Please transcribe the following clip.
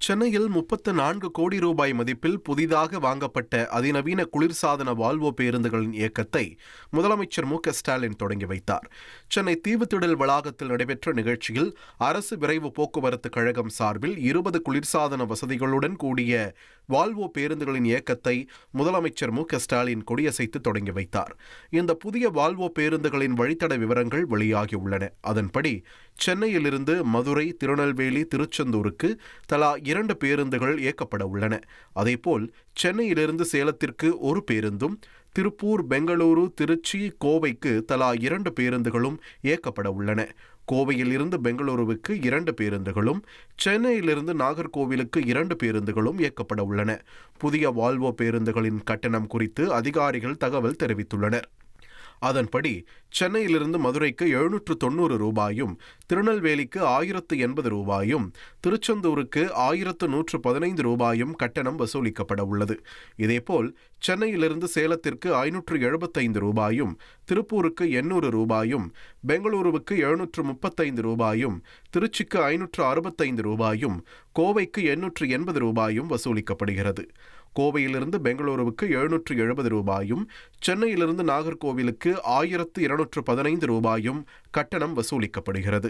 சென்னையில் 34 கோடி ரூபாய் மதிப்பில் புதிதாக வாங்கப்பட்ட அதிநவீன குளிர்சாதன வால்வோ பேருந்துகளின் இயக்கத்தை முதலமைச்சர் மு.க.ஸ்டாலின் தொடங்கி வைத்தார். சென்னை தீவுத்திடல் வளாகத்தில் நடைபெற்ற நிகழ்ச்சியில் அரசு விரைவு போக்குவரத்து கழகம் சார்பில் 20 குளிர்சாதன வசதிகளுடன் கூடிய வால்வோ பேருந்துகளின் இயக்கத்தை முதலமைச்சர் மு.க.ஸ்டாலின் கொடியசைத்து தொடங்கி வைத்தார். இந்த புதிய வால்வோ பேருந்துகளின் வழித்தட விவரங்கள் வெளியாகியுள்ளன. அதன்படி சென்னையிலிருந்து மதுரை, திருநெல்வேலி, திருச்செந்தூருக்கு தலா 2 பேருந்துகள் இயக்கப்பட உள்ளன. அதேபோல் சென்னையிலிருந்து சேலத்திற்கு 1 பேருந்தும், திருப்பூர், பெங்களூரு, திருச்சி, கோவைக்கு தலா 2 பேருந்துகளும் இயக்கப்பட உள்ளன. கோவையில் இருந்து பெங்களூருவுக்கு 2 பேருந்துகளும், சென்னையிலிருந்து நாகர்கோவிலுக்கு 2 பேருந்துகளும் இயக்கப்பட உள்ளன. புதிய வால்வோ பேருந்துகளின் கட்டணம் குறித்து அதிகாரிகள் தகவல் தெரிவித்துள்ளனர். அதன்படி சென்னையிலிருந்து மதுரைக்கு 790 ரூபாயும், திருநெல்வேலிக்கு 1080 ரூபாயும், திருச்செந்தூருக்கு 1115 ரூபாயும் கட்டணம் வசூலிக்கப்பட உள்ளது. இதேபோல் சென்னையிலிருந்து சேலத்திற்கு 575 ரூபாயும், திருப்பூருக்கு 800 ரூபாயும், பெங்களூருவுக்கு 735 ரூபாயும், திருச்சிக்கு 565 ரூபாயும், கோவைக்கு 880 ரூபாயும் வசூலிக்கப்படுகிறது. கோவையிலிருந்து பெங்களூருவுக்கு 770 ரூபாயும், சென்னையிலிருந்து நாகர்கோவிலுக்கு 1215 ரூபாயும் கட்டணம் வசூலிக்கப்படுகிறது.